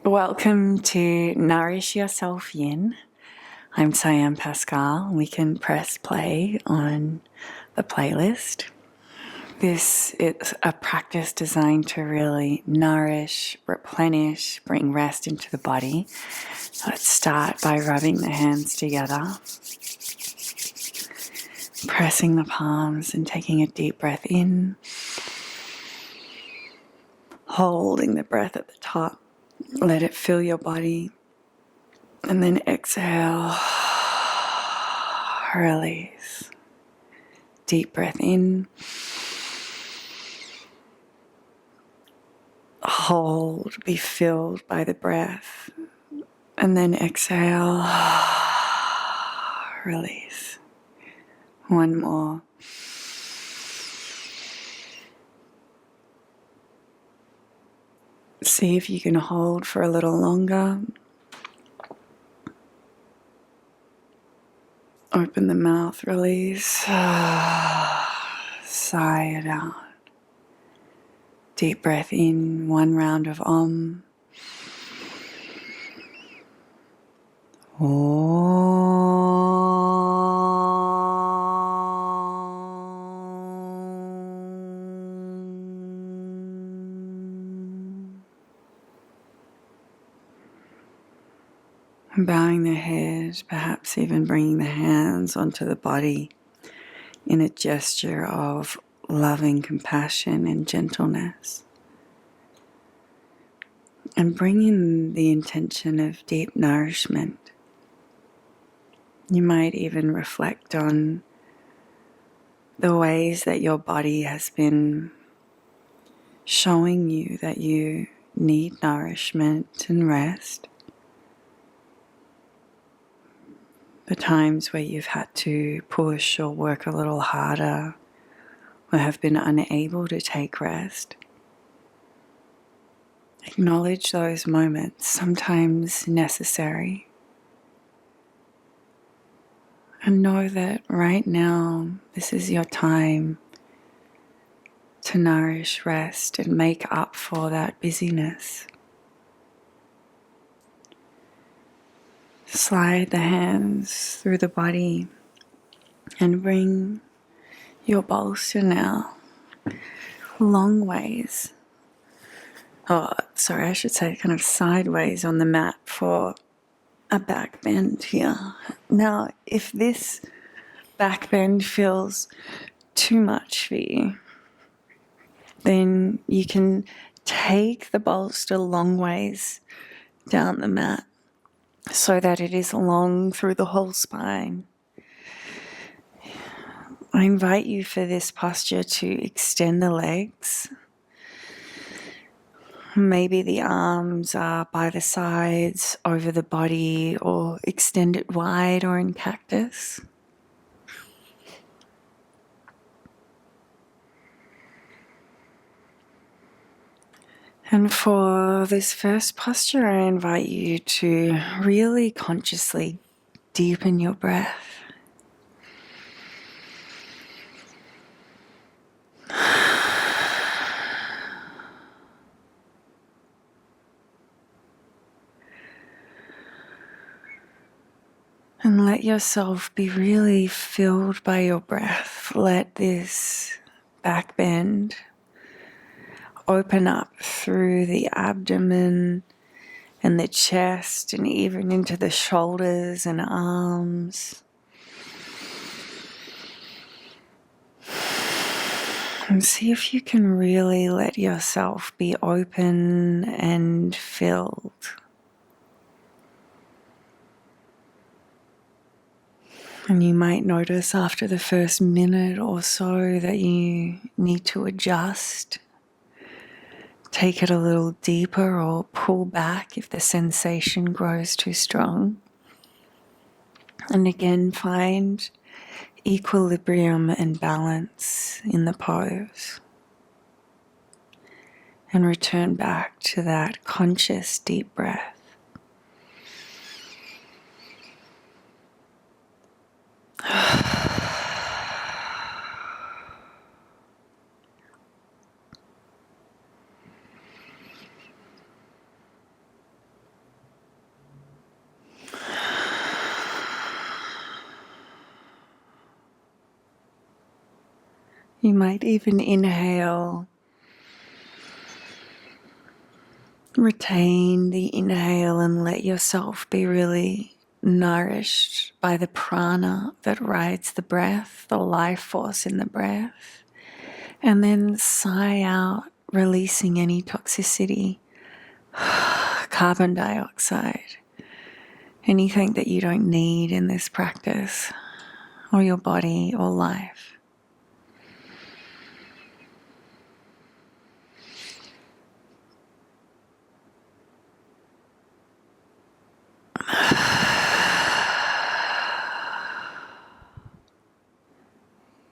Welcome to Nourish Yourself Yin. I'm Cyan Pascal. We can press play on the playlist. This is a practice designed to really nourish, replenish, bring rest into the body. Let's start by rubbing the hands together, pressing the palms and taking a deep breath in, holding the breath at the top. Let it fill your body. And then exhale, release. Deep breath in. Hold, be filled by the breath. And then exhale, release. One more. See if you can hold for a little longer. Open the mouth, release. Sigh it out. Deep breath in, one round of Om. Bowing the head, perhaps even bringing the hands onto the body in a gesture of loving compassion and gentleness. And bring in the intention of deep nourishment. You might even reflect on the ways that your body has been showing you that you need nourishment and rest. The times where you've had to push or work a little harder or have been unable to take rest. Acknowledge those moments, sometimes necessary. And know that right now, this is your time to nourish, rest, and make up for that busyness. Slide the hands through the body and bring your bolster now long ways. I should say kind of sideways on the mat for a back bend here. Now, if this back bend feels too much for you, then you can take the bolster long ways down the mat so that it is long through the whole spine. I invite you for this posture to extend the legs. Maybe the arms are by the sides, over the body, or extend it wide or in cactus. And for this first posture, I invite you to really consciously deepen your breath. And let yourself be really filled by your breath. Let this back bend open up through the abdomen and the chest and even into the shoulders and arms. And see if you can really let yourself be open and filled. And you might notice after the first minute or so that you need to adjust. Take it a little deeper or pull back if the sensation grows too strong. And again, find equilibrium and balance in the pose. And return back to that conscious deep breath. You might even inhale, retain the inhale and let yourself be really nourished by the prana that rides the breath, the life force in the breath. And then sigh out, releasing any toxicity, carbon dioxide, anything that you don't need in this practice, or your body or life.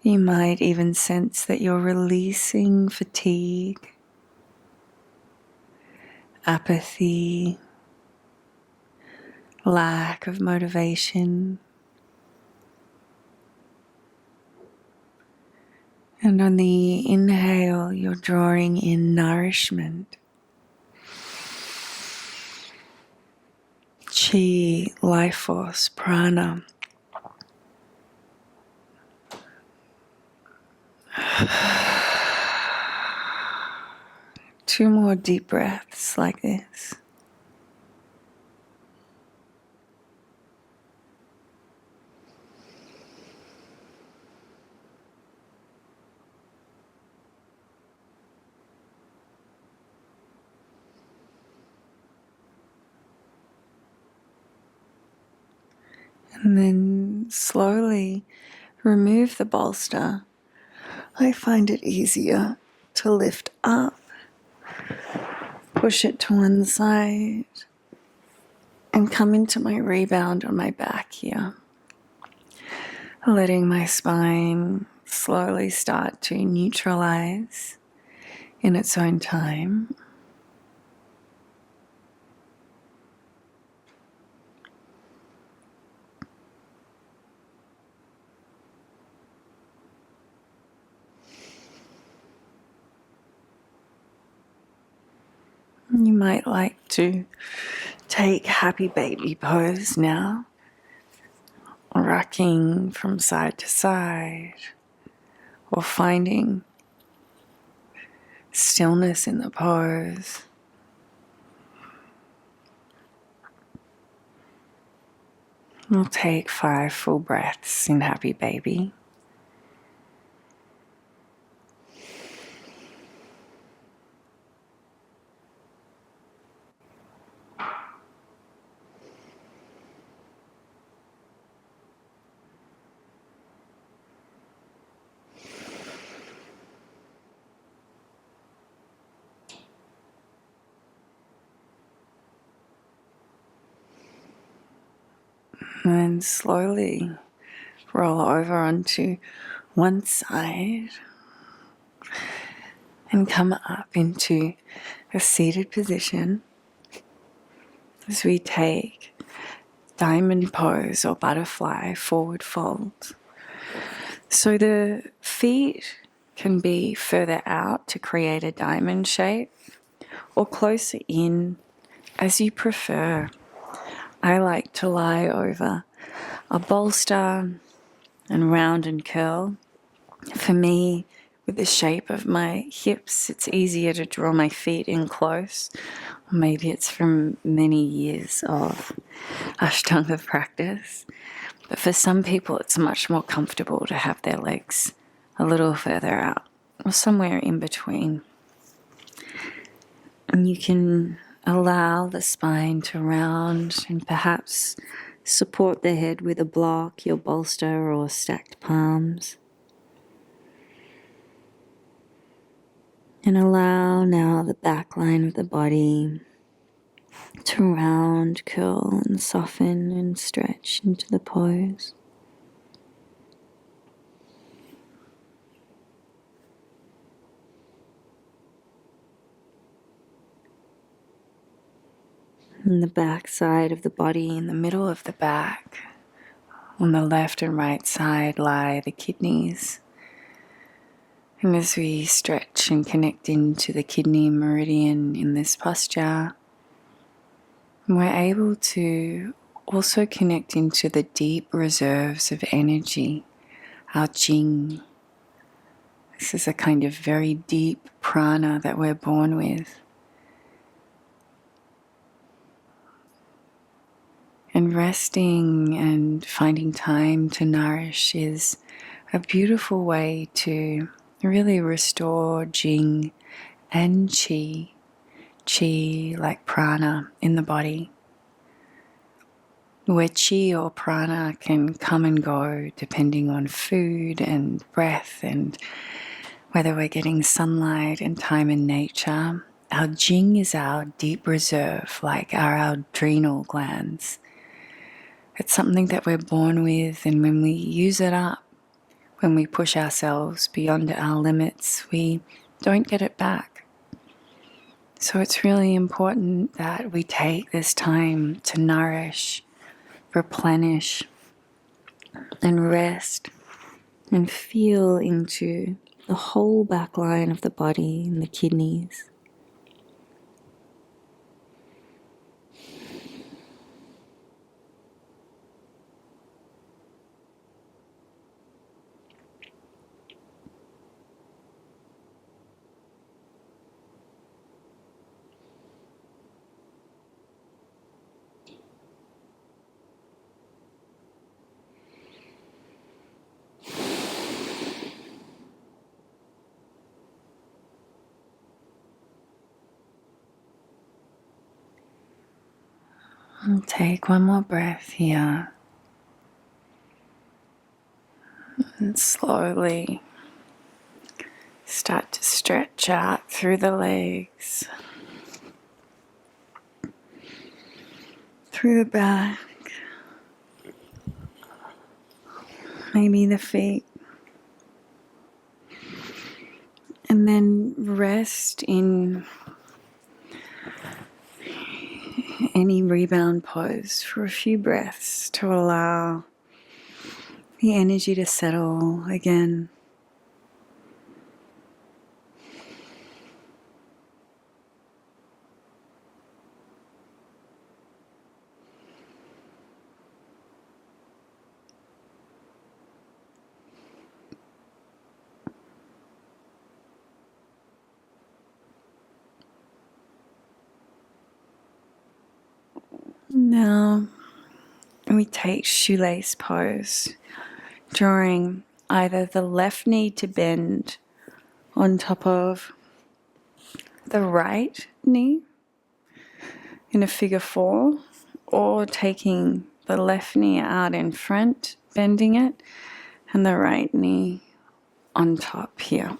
You might even sense that you're releasing fatigue, apathy, lack of motivation. And on the inhale, you're drawing in nourishment, chi, life force, prana. Two more deep breaths like this. And then slowly remove the bolster. I find it easier to lift up, push it to one side, and come into my rebound on my back here. Letting my spine slowly start to neutralize in its own time. You might like to take happy baby pose now, rocking from side to side, or finding stillness in the pose. We'll take 5 full breaths in happy baby. And slowly roll over onto one side and come up into a seated position as we take diamond pose or butterfly forward fold. So the feet can be further out to create a diamond shape or closer in as you prefer. I like to lie over a bolster and round and curl. For me, with the shape of my hips, it's easier to draw my feet in close. Maybe it's from many years of Ashtanga practice. But for some people, it's much more comfortable to have their legs a little further out or somewhere in between. And you can allow the spine to round and perhaps support the head with a block, your bolster, or stacked palms. And allow now the back line of the body to round, curl, and soften and stretch into the pose. And the back side of the body, in the middle of the back, on the left and right side lie the kidneys. And as we stretch and connect into the kidney meridian in this posture, we're able to also connect into the deep reserves of energy, our Jing, This is a kind of very deep prana that we're born with. And resting and finding time to nourish is a beautiful way to really restore jing and qi, qi like prana in the body, where qi or prana can come and go depending on food and breath and whether we're getting sunlight and time in nature. Our jing is our deep reserve, like our adrenal glands. It's something that we're born with, and when we use it up, when we push ourselves beyond our limits, we don't get it back. So it's really important that we take this time to nourish, replenish, and rest, and feel into the whole back line of the body and the kidneys. And take one more breath here. And slowly start to stretch out through the legs, through the back, maybe the feet. And then rest in any rebound pose for a few breaths to allow the energy to settle again. Now we take shoelace pose, drawing either the left knee to bend on top of the right knee in a figure four, or taking the left knee out in front, bending it, and the right knee on top here.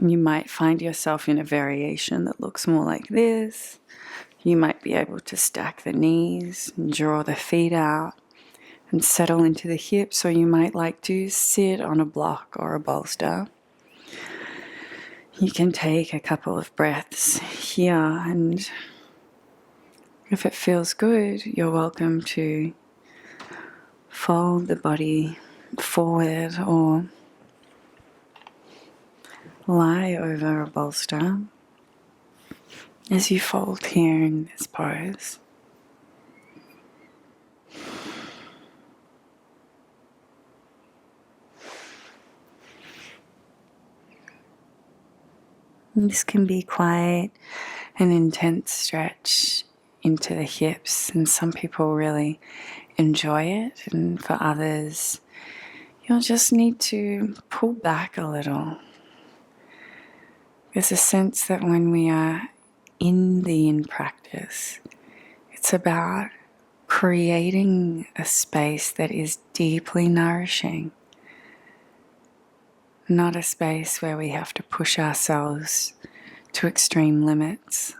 You might find yourself in a variation that looks more like this. You might be able to stack the knees and draw the feet out and settle into the hips, or you might like to sit on a block or a bolster. You can take a couple of breaths here, and if it feels good, you're welcome to fold the body forward or lie over a bolster as you fold here in this pose. And this can be quite an intense stretch into the hips, and some people really enjoy it, and for others you'll just need to pull back a little. There's a sense that when we are in the yin practice, it's about creating a space that is deeply nourishing, not a space where we have to push ourselves to extreme limits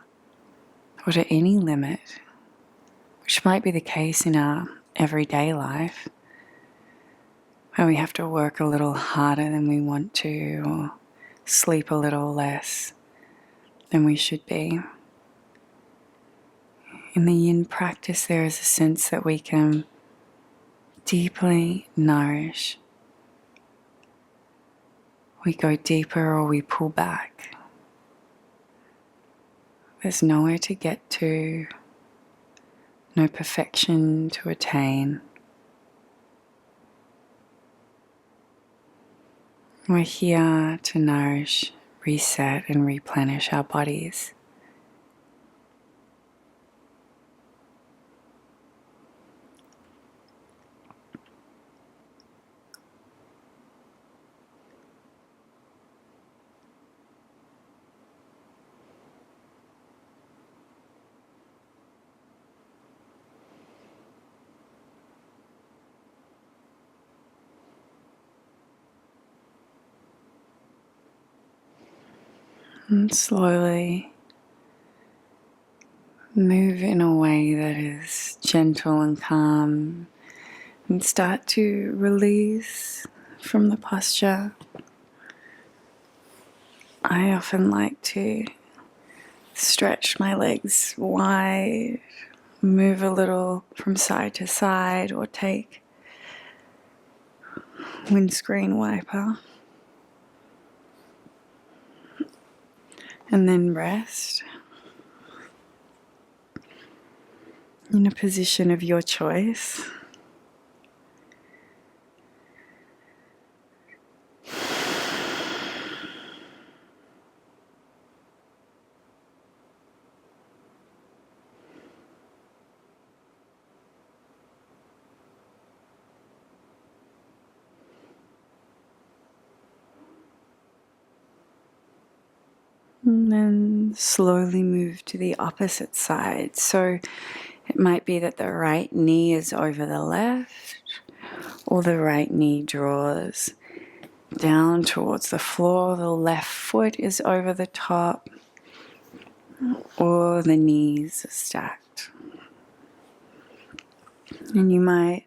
or to any limit, which might be the case in our everyday life, where we have to work a little harder than we want to, or sleep a little less than we should be. In the yin practice, there is a sense that we can deeply nourish. We go deeper or we pull back. There's nowhere to get to, no perfection to attain. We're here to nourish, reset, and replenish our bodies. And slowly move in a way that is gentle and calm, and start to release from the posture. I often like to stretch my legs wide, move a little from side to side, or take windscreen wiper, and then rest in a position of your choice. And then slowly move to the opposite side. So it might be that the right knee is over the left, or the right knee draws down towards the floor, the left foot is over the top, or the knees are stacked. And you might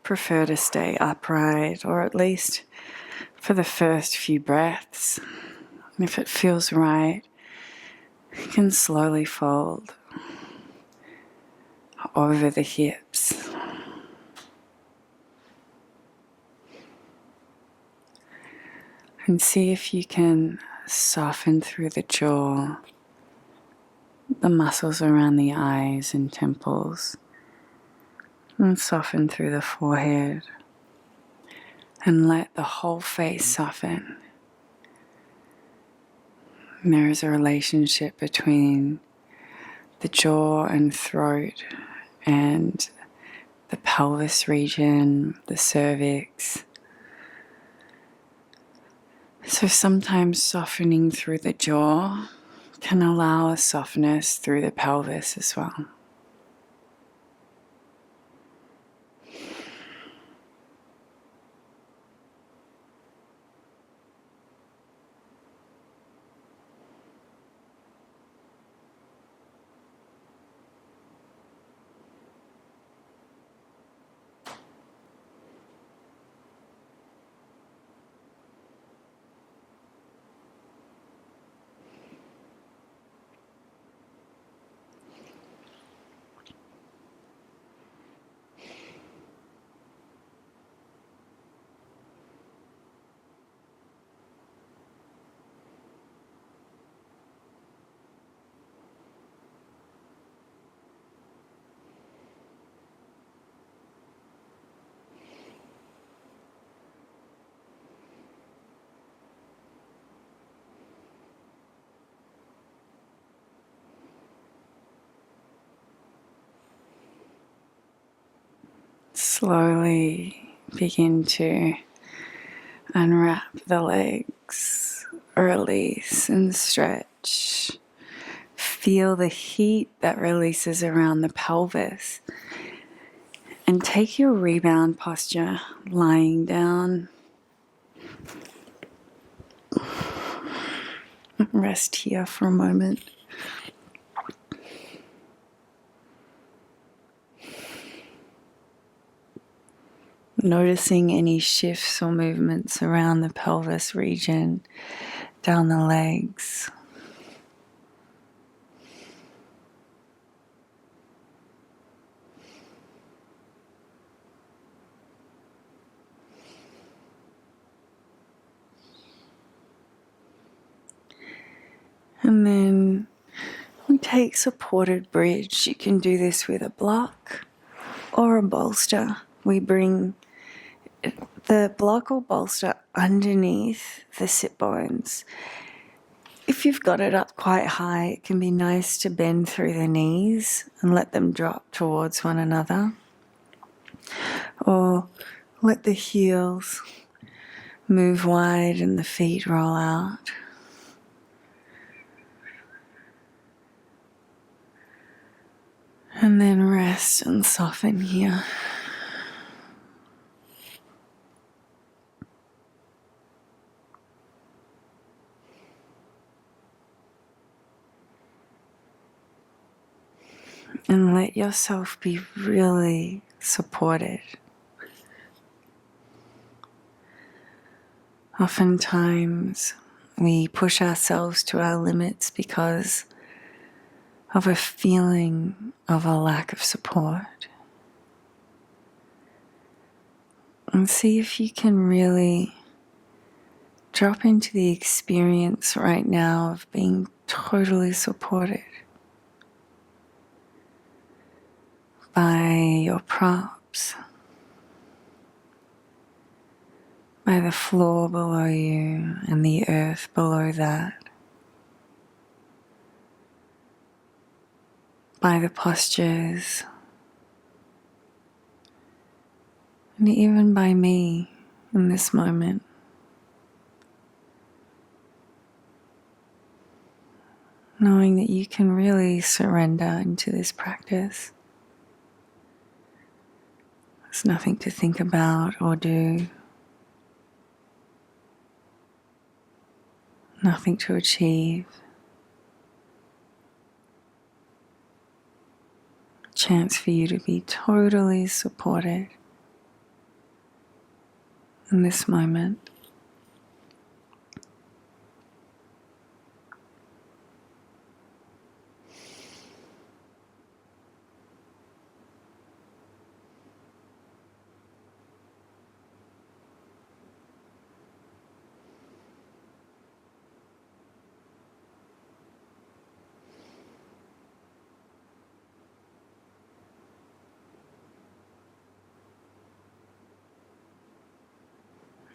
prefer to stay upright, or at least for the first few breaths. And if it feels right, you can slowly fold over the hips. And see if you can soften through the jaw, the muscles around the eyes and temples, and soften through the forehead, and let the whole face soften. And there is a relationship between the jaw and throat and the pelvis region, the cervix. So sometimes softening through the jaw can allow a softness through the pelvis as well. Slowly begin to unwrap the legs, release and stretch. Feel the heat that releases around the pelvis. And take your rebound posture, lying down. Rest here for a moment. Noticing any shifts or movements around the pelvis region, down the legs. And then we take supported bridge. You can do this with a block or a bolster. We bring the block or bolster underneath the sit bones, if you've got it up quite high, it can be nice to bend through the knees and let them drop towards one another. Or let the heels move wide and the feet roll out. And then rest and soften here. And let yourself be really supported. Oftentimes, we push ourselves to our limits because of a feeling of a lack of support. And see if you can really drop into the experience right now of being totally supported by your props, by the floor below you and the earth below that, by the postures, and even by me in this moment. Knowing that you can really surrender into this practice. There's nothing to think about or do. Nothing to achieve. A chance for you to be totally supported in this moment.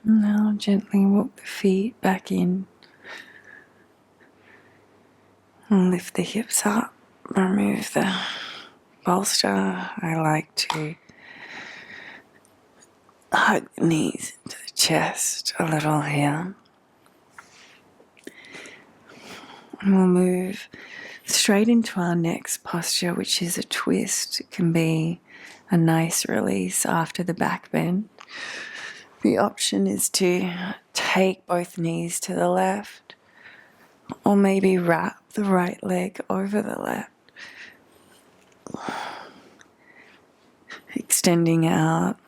Now gently walk the feet back in and lift the hips up. Remove the bolster. I like to hug the knees into the chest a little here. And we'll move straight into our next posture, which is a twist. It can be a nice release after the back bend. The option is to take both knees to the left, or maybe wrap the right leg over the left, extending out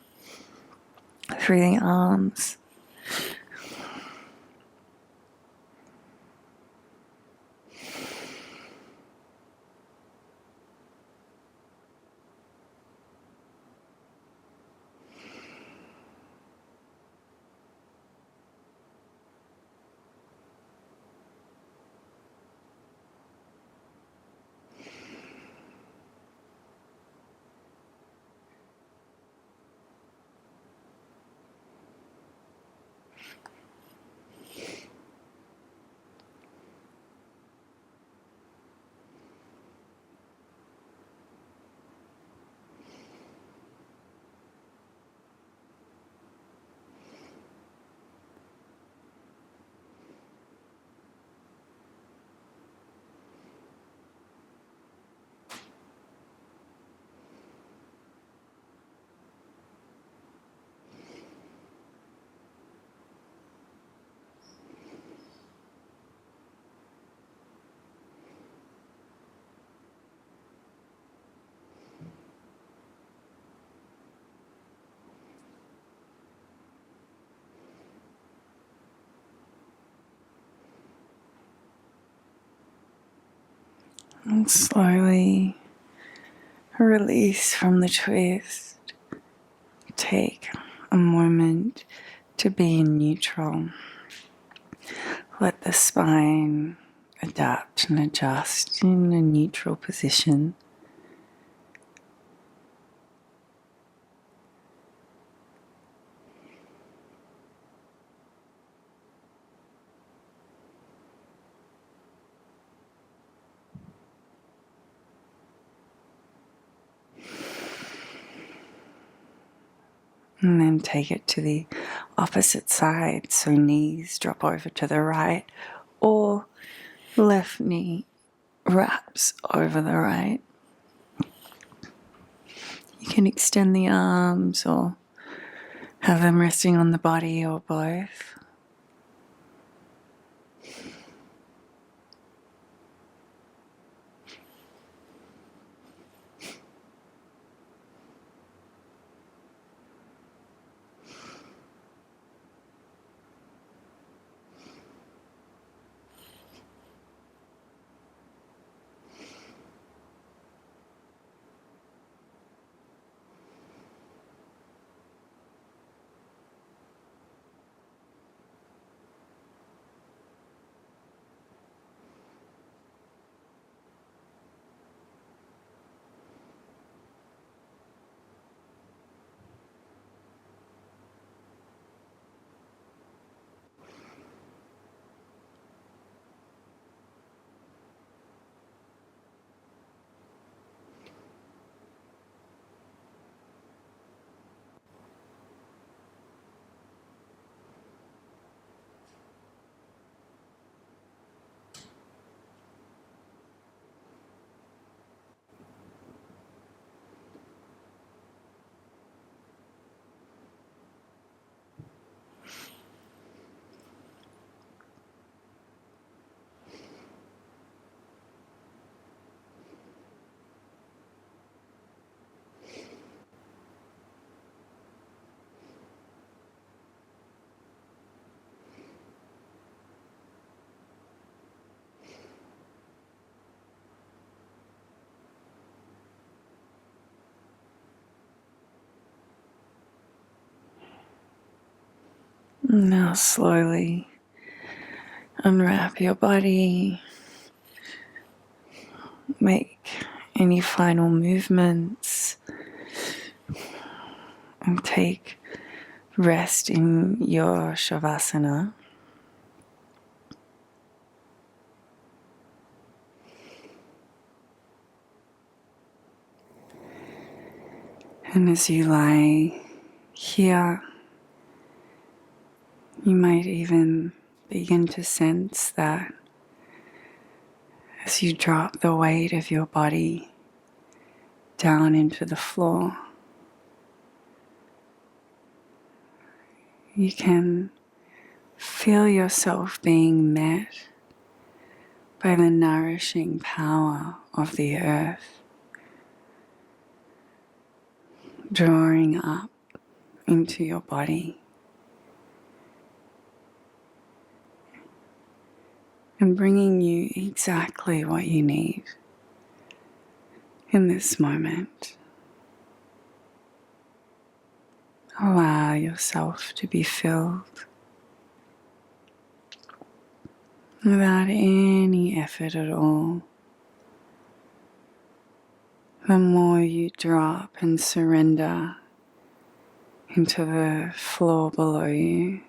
through the arms. And slowly release from the twist. Take a moment to be in neutral. Let the spine adapt and adjust in a neutral position. And then take it to the opposite side. So knees drop over to the right, or left knee wraps over the right. You can extend the arms or have them resting on the body or both. Now slowly unwrap your body. Make any final movements and take rest in your Shavasana. And as you lie here, you might even begin to sense that as you drop the weight of your body down into the floor, you can feel yourself being met by the nourishing power of the earth, drawing up into your body and bringing you exactly what you need in this moment. Allow yourself to be filled without any effort at all. The more you drop and surrender into the floor below you,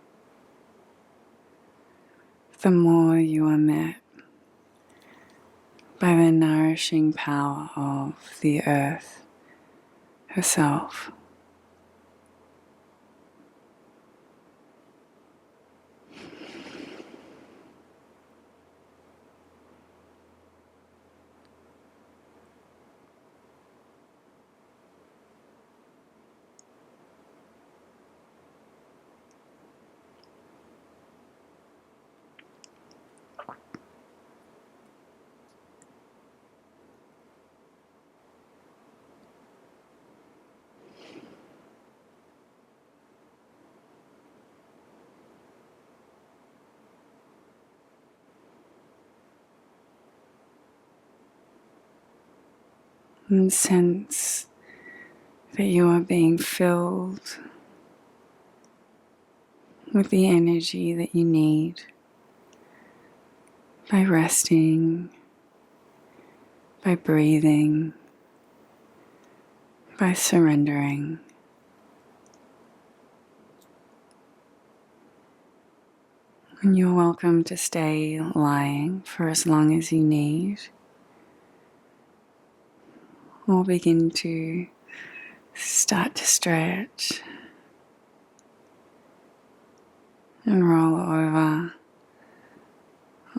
the more you are met by the nourishing power of the earth herself. And sense that you are being filled with the energy that you need by resting, by breathing, by surrendering. And you're welcome to stay lying for as long as you need, or begin to start to stretch and roll over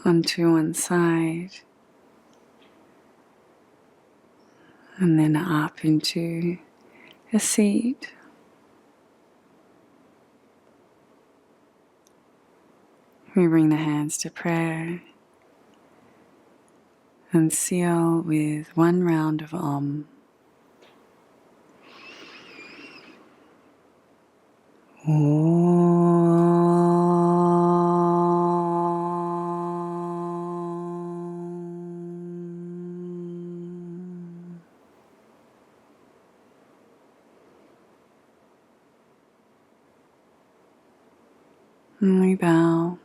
onto one side and then up into a seat. We bring the hands to prayer and seal with one round of Om. And we bow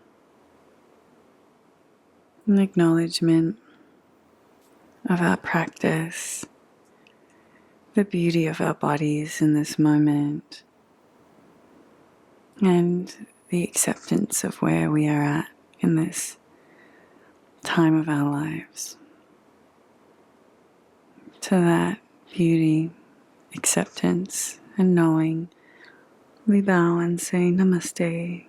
in acknowledgement of our practice, the beauty of our bodies in this moment, and the acceptance of where we are at in this time of our lives. To that beauty, acceptance, and knowing, we bow and say Namaste.